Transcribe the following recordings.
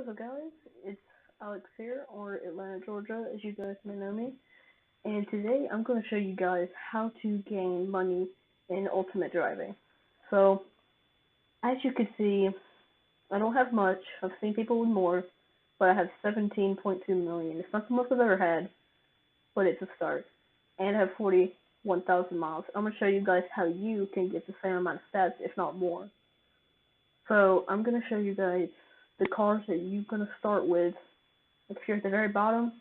What's up, guys? It's Alex here, or Atlanta, Georgia, as you guys may know me. And today I'm going to show you guys how to gain money in Ultimate Driving. So, as you can see, I don't have much. I've seen people with more, but I have 17.2 million. It's not the most I've ever had, but it's a start. And I have 41,000 miles. I'm going to show you guys how you can get the same amount of stats, if not more. So, I'm going to show you guys the cars that you're going to start with. If you're at the very bottom,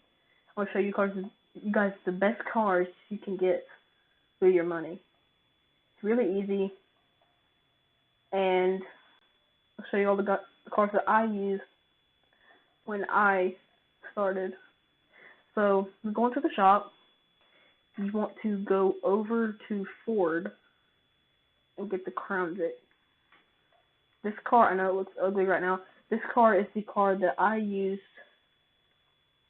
I'll show you guys the best cars you can get with your money. It's really easy, and I'll show you all the cars that I used when I started. So, we're going to the shop. You want to go over to Ford and get the Crown Vic. This car, I know it looks ugly right now. This car is the car that I used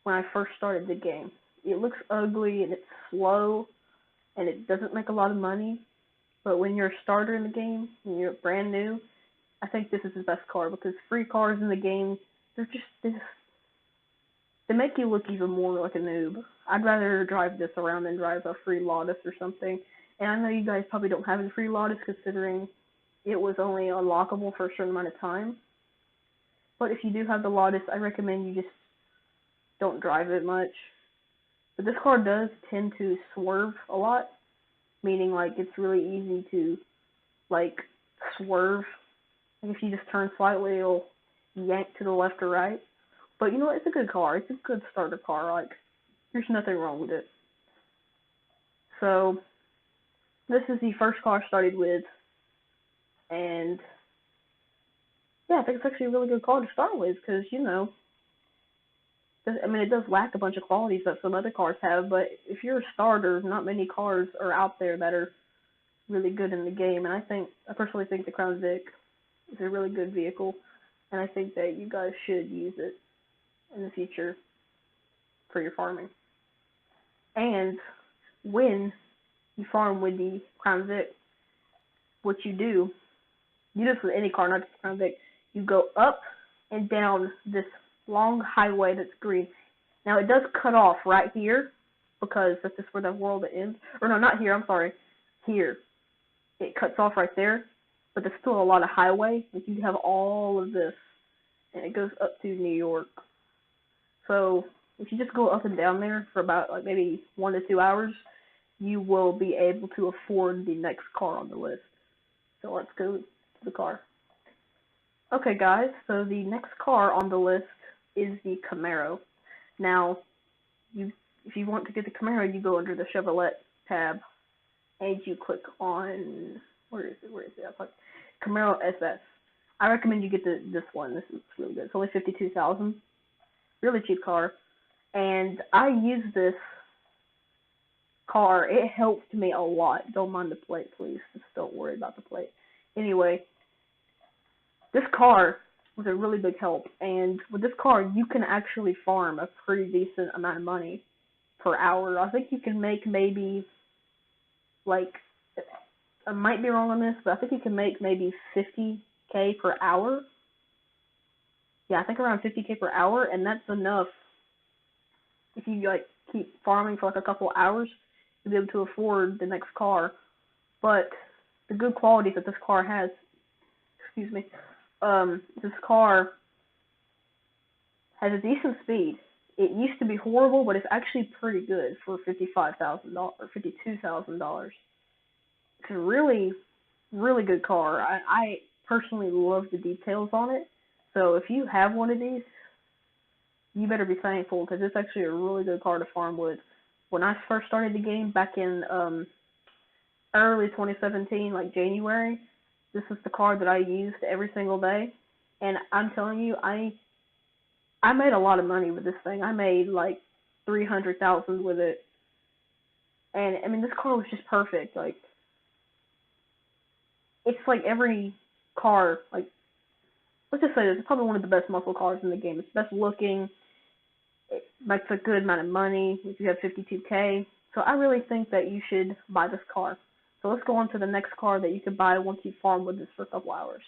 when I first started the game. It looks ugly and it's slow and it doesn't make a lot of money, but when you're a starter in the game, when you're brand new, I think this is the best car because free cars in the game, they make you look even more like a noob. I'd rather drive this around than drive a free Lotus or something. And I know you guys probably don't have a free Lotus considering it was only unlockable for a certain amount of time. But if you do have the Lotus, I recommend you just don't drive it much. But this car does tend to swerve a lot, meaning like it's really easy to like swerve. Like if you just turn slightly, it'll yank to the left or right. But you know what? It's a good car. It's a good starter car. Like there's nothing wrong with it. So this is the first car I started with, and yeah, I think it's actually a really good car to start with because, you know, I mean, it does lack a bunch of qualities that some other cars have, but if you're a starter, not many cars are out there that are really good in the game, and I personally think the Crown Vic is a really good vehicle, and I think that you guys should use it in the future for your farming. And when you farm with the Crown Vic, what you do this with any car, not just the Crown Vic, you go up and down this long highway that's green. Now it does cut off right here because that's just where the world ends. Or no, not here, I'm sorry. Here. It cuts off right there, but there's still a lot of highway. Like you have all of this, and it goes up to New York. So if you just go up and down there for about like maybe 1 to 2 hours, you will be able to afford the next car on the list. So let's go to the car. Okay guys, so the next car on the list is the Camaro. Now, if you want to get the Camaro, you go under the Chevrolet tab, and you click on, where is it? I click Camaro SS. I recommend you get this one. This is really good. It's only $52,000. Really cheap car. And I use this car. It helped me a lot. Don't mind the plate, please. Just don't worry about the plate. Anyway, this car was a really big help, and with this car, you can actually farm a pretty decent amount of money per hour. I think you can make maybe, like, I might be wrong on this, but I think you can make maybe 50K per hour. Yeah, I think around 50K per hour, and that's enough. If you, like, keep farming for, like, a couple hours, you'll be able to afford the next car. But the good qualities that this car has, this car has a decent speed. It used to be horrible, but it's actually pretty good for $55,000 or $52,000. It's a really, really good car. I personally love the details on it. So if you have one of these, you better be thankful because it's actually a really good car to farm with. When I first started the game back in early 2017, like January, this is the car that I used every single day, and I'm telling you, I made a lot of money with this thing. I made like $300,000 with it, and I mean this car was just perfect. Like it's like every car, like let's just say this, it's probably one of the best muscle cars in the game. It's best looking. It makes a good amount of money if you have 52K. So I really think that you should buy this car. So let's go on to the next car that you can buy once you farm with this for a couple hours.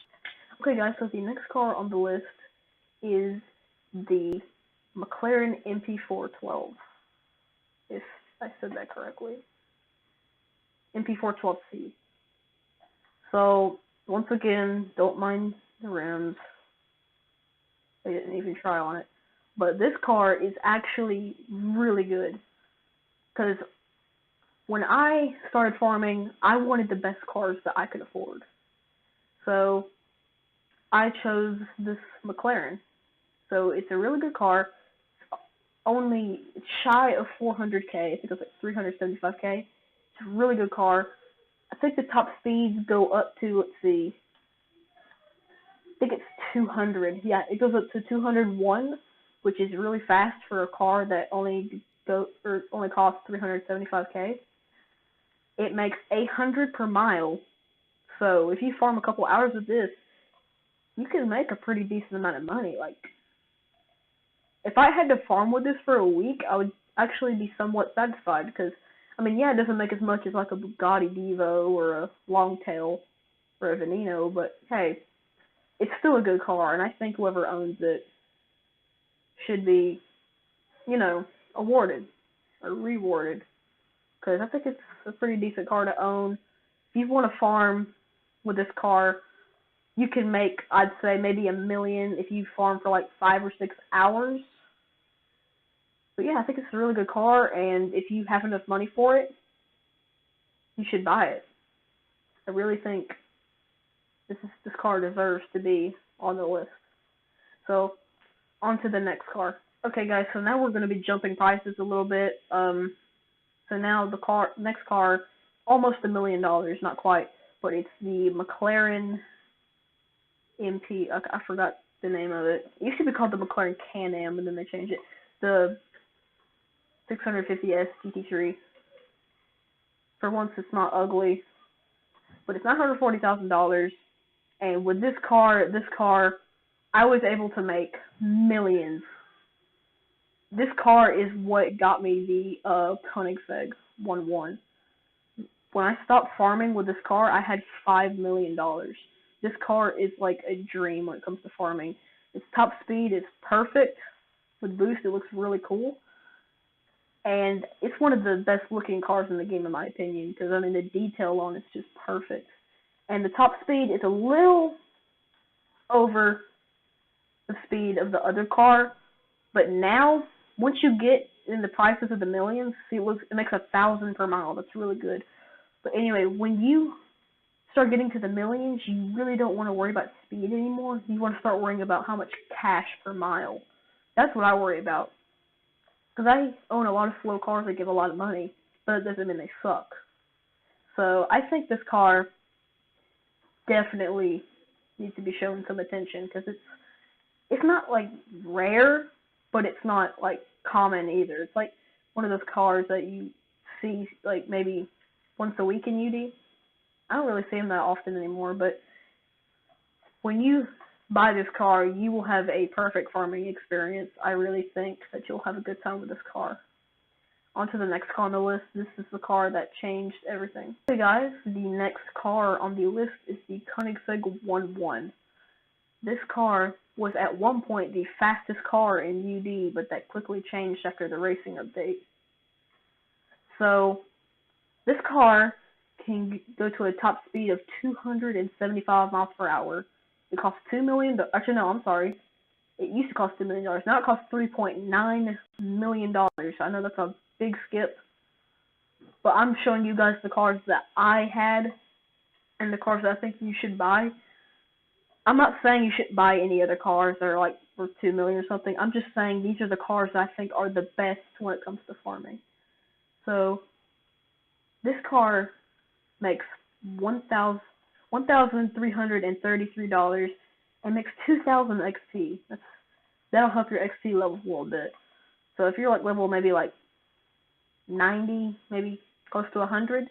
Okay guys, so the next car on the list is the McLaren MP4 12, if I said that correctly. MP4 12C. So, once again, don't mind the rims. They didn't even try on it. But this car is actually really good. Because when I started farming, I wanted the best cars that I could afford. So, I chose this McLaren. So, it's a really good car. It's shy of 400k. I think it's like 375k. It's a really good car. I think the top speeds go up to, let's see, I think it's 200. Yeah, it goes up to 201, which is really fast for a car that only costs 375k. It makes 800 per mile. So if you farm a couple hours with this, you can make a pretty decent amount of money. Like, if I had to farm with this for a week, I would actually be somewhat satisfied because, I mean, yeah, it doesn't make as much as like a Bugatti Veyron or a Longtail or a Veneno, but hey, it's still a good car, and I think whoever owns it should be, awarded or rewarded, because I think it's a pretty decent car to own. If you want to farm with this car, you can make, I'd say, maybe $1 million if you farm for like 5 or 6 hours. But yeah, I think it's a really good car, and if you have enough money for it, you should buy it. I really think this car deserves to be on the list. So, on to the next car. Okay, guys, so now we're going to be jumping prices a little bit. So now the next car, almost $1 million, not quite, but it's the McLaren MP. I forgot the name of it. It used to be called the McLaren Can-Am, and then they changed it. The 650S GT3. For once, it's not ugly, but it's $940,000. And with this car, I was able to make millions. This car is what got me the Koenigsegg 1.1. When I stopped farming with this car, I had $5 million. This car is like a dream when it comes to farming. Its top speed is perfect. With boost, it looks really cool. And it's one of the best looking cars in the game, in my opinion, because, I mean, the detail on it's just perfect. And the top speed is a little over the speed of the other car, but now, once you get in the prices of the millions, see, it makes 1,000 per mile. That's really good. But anyway, when you start getting to the millions, you really don't want to worry about speed anymore. You want to start worrying about how much cash per mile. That's what I worry about. Because I own a lot of slow cars that give a lot of money, but it doesn't mean they suck. So I think this car definitely needs to be shown some attention, because it's not like rare, but it's not like common either. It's like one of those cars that you see like maybe once a week in UD. I don't really see them that often anymore, but when you buy this car, you will have a perfect farming experience. I really think that you'll have a good time with this car. On to the next car on the list. This is the car that changed everything. Hey guys, the next car on the list is the Koenigsegg 1.1. This car was at one point the fastest car in UD, but that quickly changed after the racing update. So, this car can go to a top speed of 275 miles per hour. It costs $2 million. Actually, no, I'm sorry. It used to cost $2 million. Now it costs $3.9 million. I know that's a big skip, but I'm showing you guys the cars that I had and the cars that I think you should buy. I'm not saying you shouldn't buy any other cars that are like for $2 million or something. I'm just saying these are the cars that I think are the best when it comes to farming. So this car makes $1,333 and makes 2,000 XP. That'll help your XP levels a little bit. So if you're like level maybe like 90, maybe close to 100,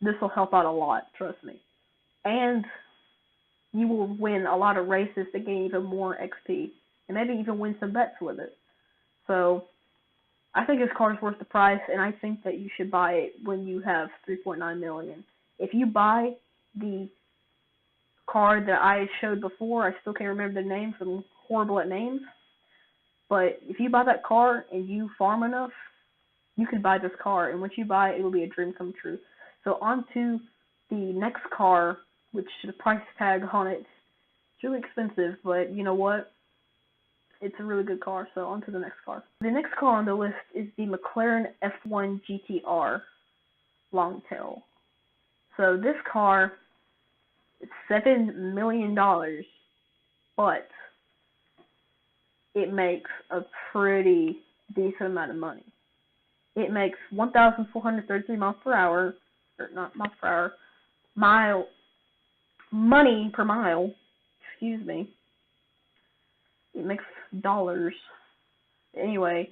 this will help out a lot, trust me. And you will win a lot of races to gain even more XP, and maybe even win some bets with it. So I think this car is worth the price, and I think that you should buy it when you have $3.9 million. If you buy the car that I showed before, I still can't remember the name, so I'm horrible at names. But if you buy that car and you farm enough, you can buy this car, and once you buy it, it will be a dream come true. So on to the next car, which the price tag on it, it's really expensive, but you know what? It's a really good car, so on to the next car. The next car on the list is the McLaren F1 GTR Longtail. So this car is $7 million, but it makes a pretty decent amount of money. It makes 1,433 miles per hour, or not miles per hour, money per mile, excuse me. It makes dollars. Anyway,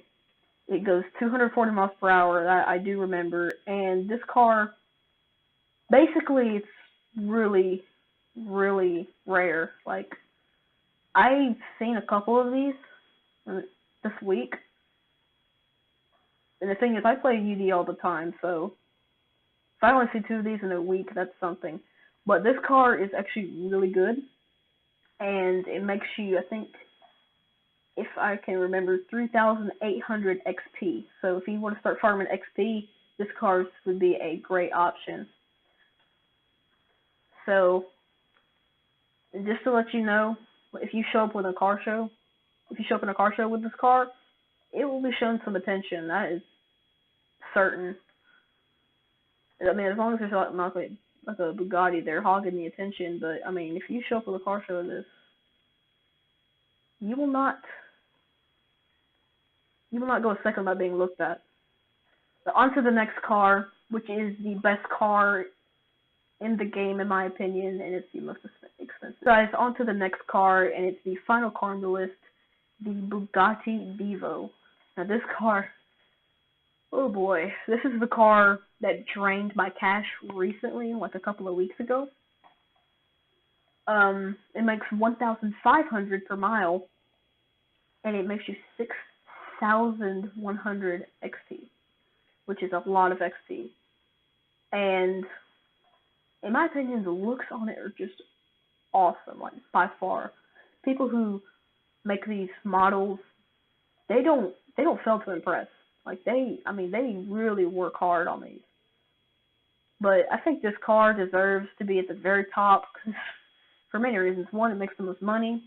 it goes 240 miles per hour, that I do remember, and this car, basically, it's really, really rare. Like, I've seen a couple of these this week, and the thing is, I play UD all the time, so if I only see 2 of these in a week, that's something. But this car is actually really good, and it makes you, I think, if I can remember, 3,800 XP. So if you want to start farming XP, this car would be a great option. So, just to let you know, if you show up with a car show, if you show up in a car show with this car, it will be shown some attention. That is certain. I mean, as long as there's not like a Bugatti there hogging the attention, but I mean, if you show up with a car show with this, you will not go a second without being looked at. But on to the next car, which is the best car in the game, in my opinion, and it's the most expensive. Guys, on to the next car, and it's the final car on the list, the Bugatti Veyron. Now this car, oh boy, this is the car that drained my cash recently, like a couple of weeks ago. It makes 1,500 per mile, and it makes you 6,100 XP, which is a lot of XP. And in my opinion, the looks on it are just awesome, like by far. People who make these models, they don't fail to impress. Like they really work hard on these. But I think this car deserves to be at the very top for many reasons. 1, it makes the most money.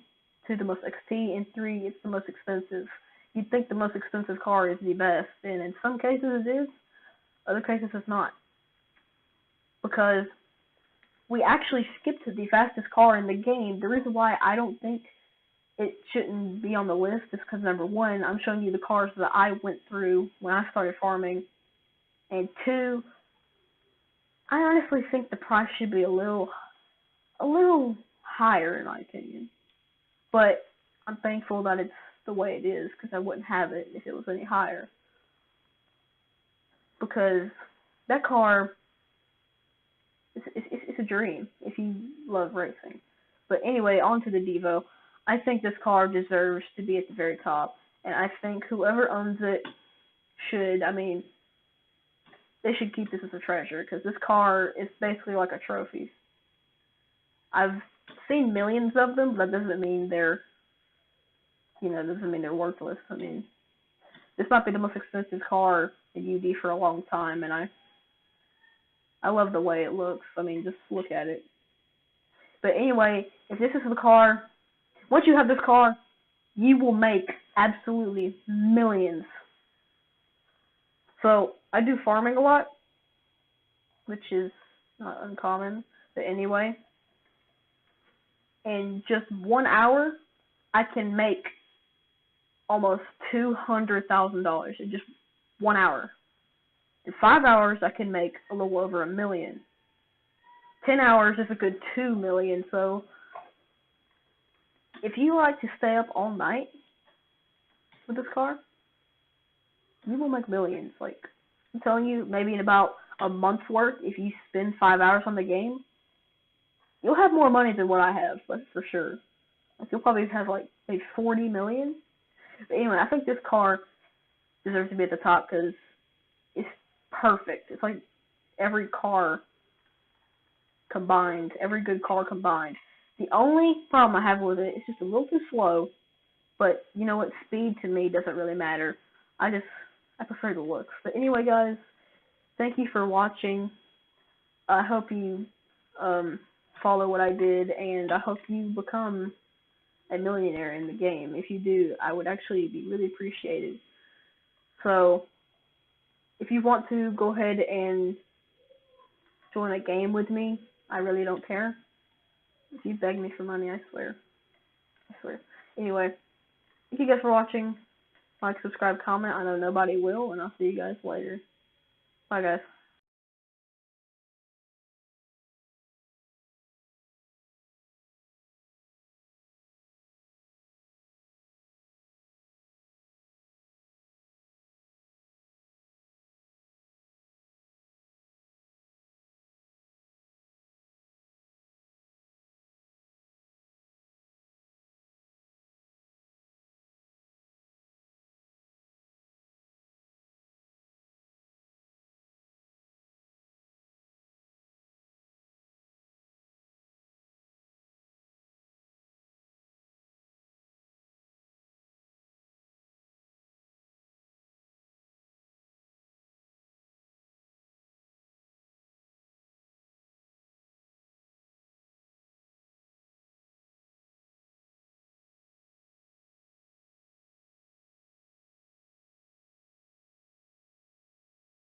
2, the most XP, and 3, it's the most expensive. You'd think the most expensive car is the best, and in some cases it is, other cases it's not. Because we actually skipped the fastest car in the game. The reason why I don't think it shouldn't be on the list is because, number 1, I'm showing you the cars that I went through when I started farming, and 2, I honestly think the price should be a little higher in my opinion. But I'm thankful that it's the way it is, because I wouldn't have it if it was any higher. Because that car, it's a dream if you love racing. But anyway, on to the Devo. I think this car deserves to be at the very top, and I think whoever owns it should, they should keep this as a treasure, because this car is basically like a trophy. I've seen millions of them, but that doesn't mean they're worthless. I mean, this might be the most expensive car in UD for a long time, and I love the way it looks. I mean, just look at it. But anyway, if this is the car, once you have this car, you will make absolutely millions. So, I do farming a lot, which is not uncommon, but anyway, in just 1 hour, I can make almost $200,000 in just 1 hour. In 5 hours, I can make a little over $1 million. 10 hours is a good $2 million. So, if you like to stay up all night with this car, you will make millions. Like, I'm telling you, maybe in about a month's worth, if you spend 5 hours on the game, you'll have more money than what I have, that's for sure. Like, you'll probably have like maybe 40 million. But anyway, I think this car deserves to be at the top because it's perfect. It's like every car combined, every good car combined. The only problem I have with it is just a little too slow, But you know what? Speed to me doesn't really matter. I prefer the looks. But anyway, guys, thank you for watching. I hope you follow what I did, and I hope you become a millionaire in the game. If you do, I would actually be really appreciated. So, if you want to go ahead and join a game with me, I really don't care. If you beg me for money, I swear. I swear. Anyway, thank you guys for watching. Like, subscribe, comment. I know nobody will, and I'll see you guys later. Bye, guys.